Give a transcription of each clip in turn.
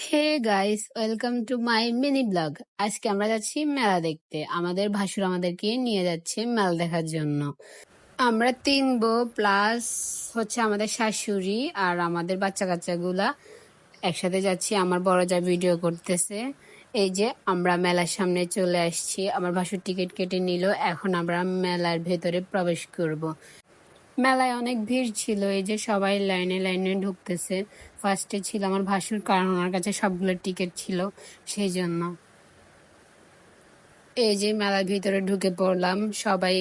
Hey guys, welcome to my mini blog. আজকে আমরা যাচ্ছি মেলা দেখতে। আমাদের ভাসুর আমাদেরকে নিয়ে যাচ্ছে মেলা দেখার জন্য। আমরা 3 বউ প্লাস হচ্ছে আমাদের শাশুড়ি আর আমাদের বাচ্চা কাচ্চাগুলা একসাথে যাচ্ছি। আমার বড় যা ভিডিও করতেছে। এই যে আমরা মেলার সামনে চলে আসছি। আমার ভাসুর টিকিট কেটে নিল। এখন আমরা মেলার ভেতরে প্রবেশ করব। মেলায় অনেক ভিড় ছিল, এই যে সবাই লাইনে লাইনে ঢুকতেছে। ফার্স্টে ছিল আমার ভাসুর, কারণ ওনার কাছে সবগুলো টিকিট ছিল, সেই জন্য। এই যে মেলার ভিতরে ঢুকে পড়লাম, সবাই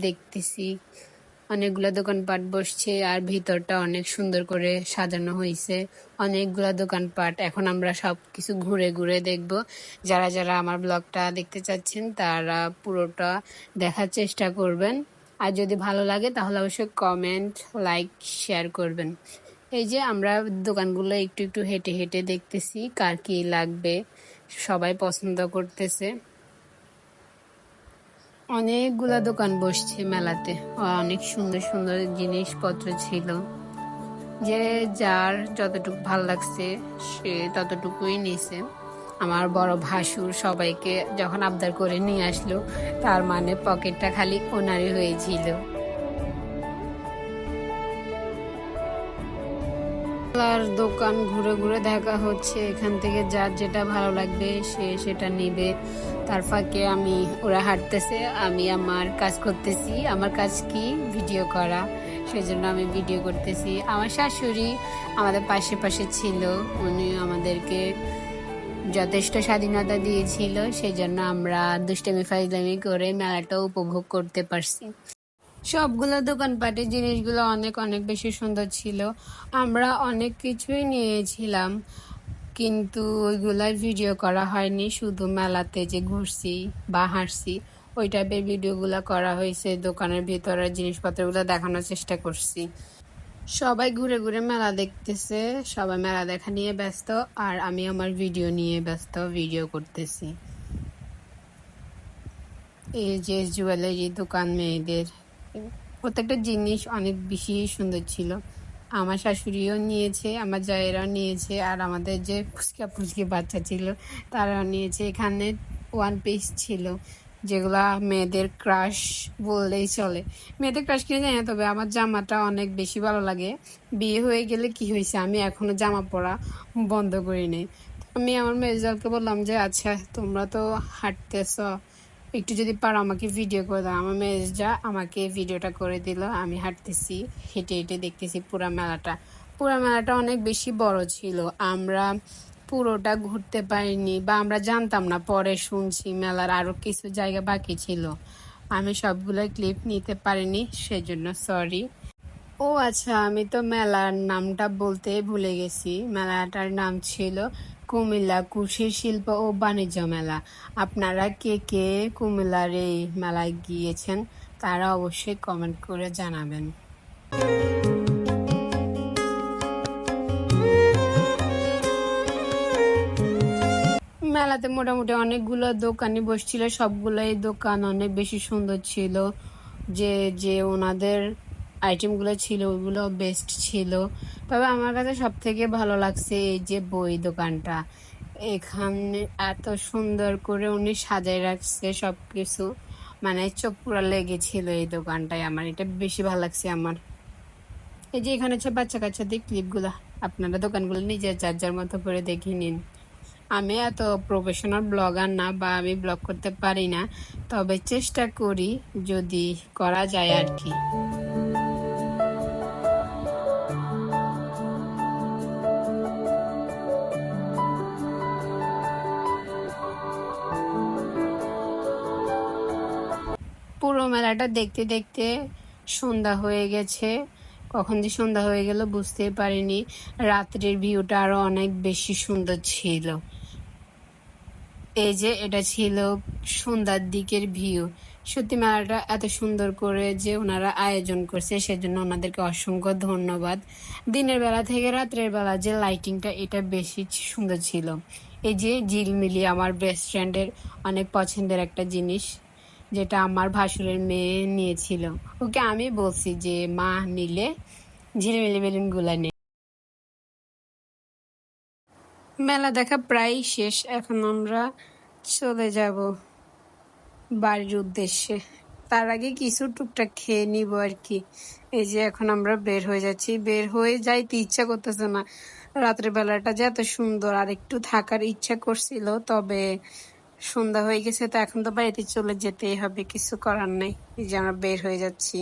দেখতেছি অনেকগুলা দোকানপাট বসছে আর ভিতরটা অনেক সুন্দর করে সাজানো হয়েছে। অনেকগুলা দোকানপাট। এখন আমরা সবকিছু ঘুরে ঘুরে দেখব। যারা যারা আমার ব্লগটা দেখতে চাচ্ছেন তারা পুরোটা দেখার চেষ্টা করবেন। আর যদি ভালো লাগে তাহলে অবশ্যই কমেন্ট, লাইক, শেয়ার করবেন। এই যে আমরা দোকানগুলো একটু একটু হেঁটে হেঁটে দেখতেছি কার কি লাগবে, সবাই পছন্দ করতেছে। অনেকগুলা দোকান বসছে মেলাতে। অনেক সুন্দর সুন্দর জিনিসপত্র ছিল। যে যার যতটুকু ভাল লাগছে সে ততটুকুই নিছে। আমার বড় ভাসুর সবাইকে যখন আবদার করে নিয়ে আসলো, তার মানে পকেটটা খালি ওনারই হয়েছিল। আর দোকান ঘুরে ঘুরে দেখা হচ্ছে, এখান থেকে যার যেটা ভালো লাগবে সে সেটা নিবে। তার ফাঁকে ওরা হাঁটতেছে, আমি আমার কাজ করতেছি। আমার কাজ কি? ভিডিও করা। সেজন্য আমি ভিডিও করতেছি। আমার শাশুড়ি আমাদের পাশে পাশে ছিল, উনি আমাদেরকে যথেষ্ট স্বাধীনতা দিয়েছিল, সেই জন্য আমরা দুষ্টামি ফাইজলামি করে মেলাটা উপভোগ করতে পারছি। সবগুলো দোকানপাটের জিনিসগুলো অনেক অনেক বেশি সুন্দর ছিল। আমরা অনেক কিছুই নিয়েছিলাম, কিন্তু ওইগুলার ভিডিও করা হয়নি। শুধু মেলাতে যে ঘুরছি বা হাঁটছি ওই টাইপের ভিডিওগুলো করা হয়েছে। দোকানের ভিতরের জিনিসপত্রগুলো দেখানোর চেষ্টা করছি। সবাই ঘুরে ঘুরে মেলা দেখতেছে, সবাই মেলা দেখা নিয়ে ব্যস্ত, আর আমি আমার ভিডিও নিয়ে ব্যস্ত, ভিডিও করতেছি। এই যে জুয়েলারি দোকান, মেয়েদের প্রত্যেকটা জিনিস অনেক বেশি সুন্দর ছিল। আমার শাশুড়িও নিয়েছে, আমার জায়েরাও নিয়েছে, আর আমাদের যে ফুচকা ফুচকি বাচ্চা ছিল তারাও নিয়েছে। এখানে ওয়ান পিস ছিল, যেগুলা মেয়েদের ক্রাশ বললেই চলে। মেয়েদের ক্রাশ কিনে জানি না, তবে আমার জামাটা অনেক বেশি ভালো লাগে। বিয়ে হয়ে গেলে কি হয়েছে, আমি এখনো জামা পরা বন্ধ করি নাই। আমি আমার মেজদারকে বললাম যে আচ্ছা তোমরা তো হাঁটতেছ, একটু যদি পারো আমাকে ভিডিও করে দাও। আমার মেজদা আমাকে ভিডিওটা করে দিল। আমি হাঁটতেছি, হেঁটে হেঁটে দেখতেছি পুরা মেলাটা অনেক বেশি বড় ছিল। আমরা পুরোটা ঘুরতে পারিনি, বা আমরা জানতাম না, পরে শুনছি মেলার আরো কিছু জায়গা বাকি ছিল। আমি সবগুলো ক্লিপ নিতে পারিনি, সেজন্য সরি। ও আচ্ছা, আমি তো মেলার নামটা বলতে ভুলে গেছি। মেলাটার নাম ছিল কুমিল্লা কুশীর শিল্প ও বাণিজ্য মেলা। আপনারা কে কে কুমিল্লার এই মেলায় গিয়েছেন তারা অবশ্যই কমেন্ট করে জানাবেন। মেলাতে মোটামুটি অনেকগুলো দোকানই বসছিল, সবগুলোই দোকান অনেক বেশি সুন্দর ছিল। যে যে ওনাদের আইটেমগুলো ছিল ওগুলো বেস্ট ছিল। তবে আমার কাছে সব থেকে ভালো লাগছে এই যে বই দোকানটা। এখানে এত সুন্দর করে উনি সাজায় রাখছে সবকিছু, মানে চোখ পুরো লেগেছিল এই দোকানটায়। আমার এটা বেশি ভালো লাগছে আমার। এই যে এখানে হচ্ছে বাচ্চা কাচ্চাদের ক্লিপগুলো। আপনারা দোকানগুলো নিজের যার যার মতো করে দেখে নিন। আমি এত প্রফেশনাল ব্লগার না, বা আমি ব্লগ করতে পারি না, তবে চেষ্টা করি যদি করা যায় আর কি। পুরো মেলাটা দেখতে দেখতে সন্ধ্যা হয়ে গেছে। কখন যে সন্ধ্যা হয়ে গেল বুঝতেই পারিনি। রাত্রের ভিউটা আরো অনেক বেশি সুন্দর ছিল। এই যে এটা ছিল সন্ধ্যার দিকের ভিউ। সত্যি মেলাটা এত সুন্দর করে যে ওনারা আয়োজন করছে, সেজন্য ওনাদেরকে অসংখ্য ধন্যবাদ। দিনের বেলা থেকে রাত্রের বেলা যে লাইটিংটা, এটা বেশি সুন্দর ছিল। এই যে ঝিলমিলি আমার বেস্ট ফ্রেন্ডের অনেক পছন্দের একটা জিনিস, যেটা আমার ভাসুরের মেয়ে নিয়েছিল। ওকে আমি বলছি যে মা নিলে ঝিলমিলি বেলুনগুলা নে। মেলা দেখা প্রায় শেষ, এখন আমরা চলে যাব বাড়ির উদ্দেশ্যে। তার আগে কিছু টুকটাক খেয়ে নিব আর কি। এই যে এখন আমরা বের হয়ে যাচ্ছি, বের হয়ে যাইতে ইচ্ছা করতেছে না। রাত্রে বেলাটা যে এত সুন্দর, আর একটু থাকার ইচ্ছা করছিল, তবে সন্ধ্যা হয়ে গেছে, তো এখন তো বাড়িতে চলে যেতেই হবে, কিছু করার নেই। এই যে আমরা বের হয়ে যাচ্ছি,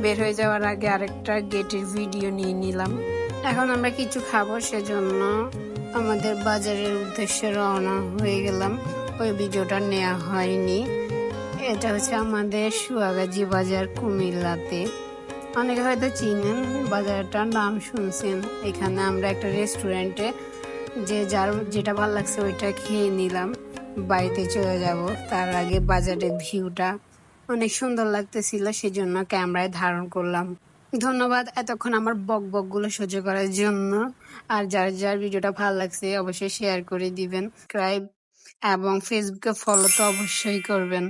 বের হয়ে যাওয়ার আগে আরেকটা গেটের ভিডিও নিয়ে নিলাম। এখন আমরা কিছু খাবো, সেজন্য আমাদের বাজারের উদ্দেশ্যে রওনা হয়ে গেলাম। ওই ভিডিওটা নেওয়া হয়নি। এটা হচ্ছে আমাদের সুয়াগাজী বাজার, কুমিল্লাতে। অনেকে হয়তো চিনেন, বাজারটার নাম শুনছেন। এখানে আমরা একটা রেস্টুরেন্টে যে যার যেটা ভালো লাগছে ওইটা খেয়ে নিলাম, বাড়িতে চলে যাব। তার আগে বাজারের ভিউটা অনেক সুন্দর লাগতেছিল, সেজন্য ক্যামেরায় ধারণ করলাম। ধন্যবাদ এতক্ষণ আমার বক বকগুলো সহ্য করার জন্য। আর যার যার ভিডিওটা ভালো লাগছে অবশ্যই শেয়ার করে দিবেন, সাবস্ক্রাইব এবং ফেসবুকে ফলো তো অবশ্যই করবেন।